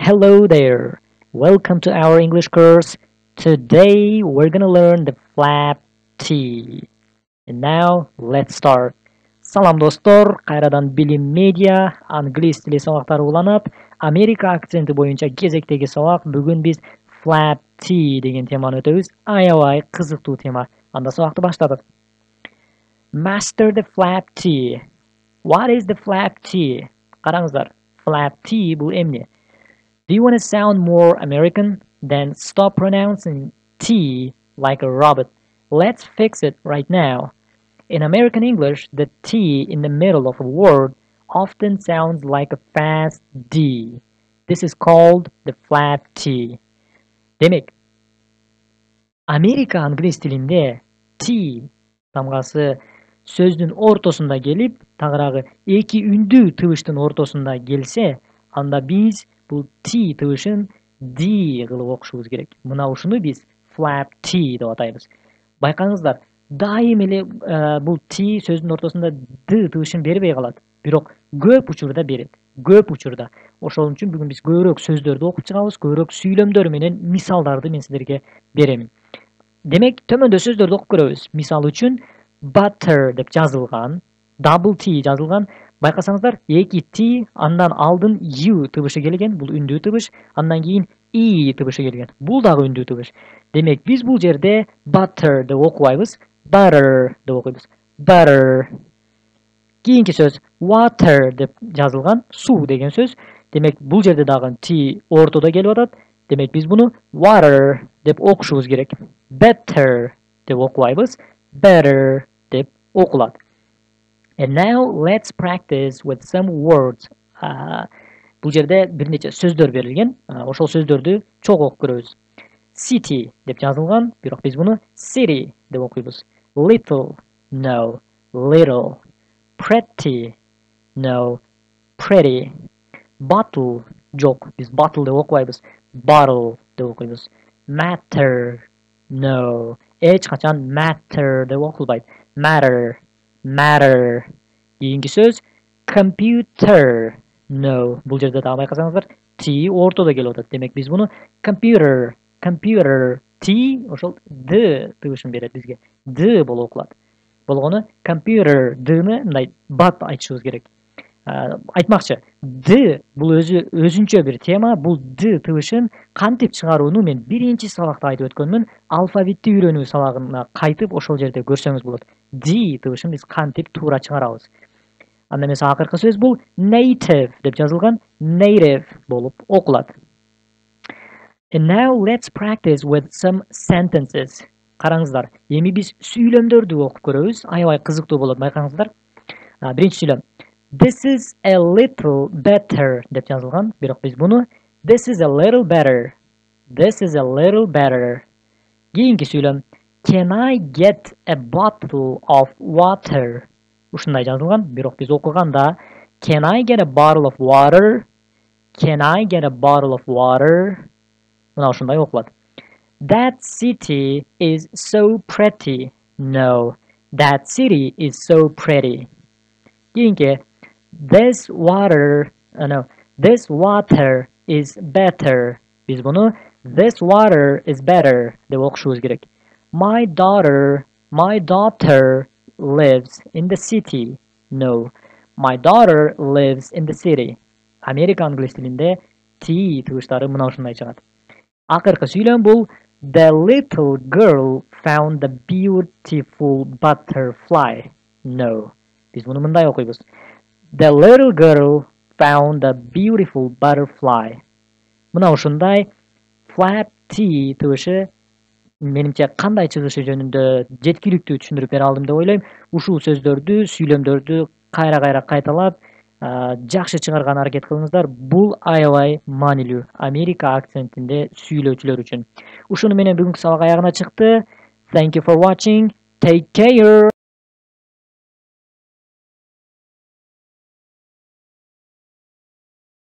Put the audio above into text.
Hello there. Welcome to our English course. Today we're gonna learn the flap T. And now let's start. Salam dostlar, qayradan bilim media, angliz tili sabaqlari ulanib, Amerika aksenti boyunca gezektegi sabaq. Bugun biz flap T degan temani o'tamiz. Ayavay qiziqtуу tema. Anda sabaqni boshladik. Master the flap T. What is the flap T? Qarangizlar, flap T bu emni? Do you want to sound more American? Then stop pronouncing T like a robot. Let's fix it right now. In American English, the T in the middle of a word often sounds like a fast D. This is called the flap T. Demek, Amerika angliz tilinde T tamgası sözdün ortasında gelip tağıragı eki ündü tıvıştın ortasında gelse, anda biz bu T tıvışın D kılıp okuşubuz gerek. Mına ушуну biz flap T деп атайбыз. Байкаңыздар, дайым эле бул T сөздүн ортосунда D тыбышын бербей калат. Бирок көп учурда берет. Көп учурда. Ошол үчүн бүгүн биз көбүрөөк сөздөрдү окуп чыгабыз, көбүрөөк сүйлөмдөр менен мисалдарды мен силерге берем. Демек, төмөндө сөздөрдү окуп көрөбүз. Мисал үчүн butter деп жазылган, double T жазылган. Байкасаңыздар, эки T, андан алдын U тыбышы келген, бул үндүү тыбыш, андан кийин E тыбышы келген. Бул дагы үндүү тыбыш. Демек, биз бул жерде butter деп окубайбыз, butter деп окуйбуз. Butter. Кийинки сөз water деп жазылган, суу деген сөз. Демек, бул жерде дагы T ортодо келип атат. Демек, биз буну water деп окушубуз керек. Better деп окубайбыз, better деп окулат. And now let's practice with some words. Бул жерде бир нече сөздөр берилген. Ошол сөздөрдү чогуу окуп көрөбүз. City деп жазылган, бирок биз буну city деп окуйбуз. Little, no, little. Pretty, no, pretty. Bottle, жок, биз bottle деп окубайбыз. Bottle деп окуйбуз. Matter, no. Эч качан matter деп окулбайт. Matter, matter. Кийинки сөз computer. No. Бул жерде дагы байкасаңыздар, T ортодо келип атат. Демек биз буну computer, computer. T ошол D тыбышын берет бизге. D болуп окулат. Болгону computer D'ны мындай бат айтышыбыз керек. Айтмакчы, D бул өзүнчө бир тема. Бул D тыбышын кантип чыгарууну мен биринчи сабакта айтып өткөнмүн. Алфавитти үйрөнүү сабагына кайтып ошол жерде көрсөңүз болот. D тыбышын биз кантип туура чыгарабыз. Анда эмес акыркы сөз бул native деп жазылган, native болуп окулат. And now let's practice with some sentences. Караңыздар, эми биз сүйлөмдөрдү окуп көрөбүз. Аябай кызыктуу болот, байкаңыздар. Биринчи сүйлөм. This is a little better деп жазылган, бирок биз буну this is a little better. This is a little better. Кийинки сүйлөм. Can I get a bottle of water? Ушундай жазылган, бирок биз окуганда Can I get a bottle of water? Can I get a bottle of water? Мына ушундай окулат. That city is so pretty. No, that city is so pretty. Кийинки This water is better. Биз буну this water is better деп окушубуз керек. My daughter lives in the city. No, my daughter lives in the city. Америка англис тилинде T тыбыштары мына ушундай чыгат. Акыркы сүйлөм бул The little girl found the beautiful butterfly. No, биз буну мындай окуйбуз. The little girl found a beautiful butterfly. Мына ушундай flap T тыбышы менимче кандай чыгышы жөнүндө жеткиликтүү түшүндүрүп бере алдым деп ойлойм. Ушул сөздөрдү, сүйлөмдөрдү кайра кайталап, жакшы чыгарган аракет кылыңыздар. Бул аябай маанилүү Америка акцентинде сүйлөөчүлөр үчүн. Ушуну менен бүгүнкү сабак аягына чыкты. Thank you for watching. Take care.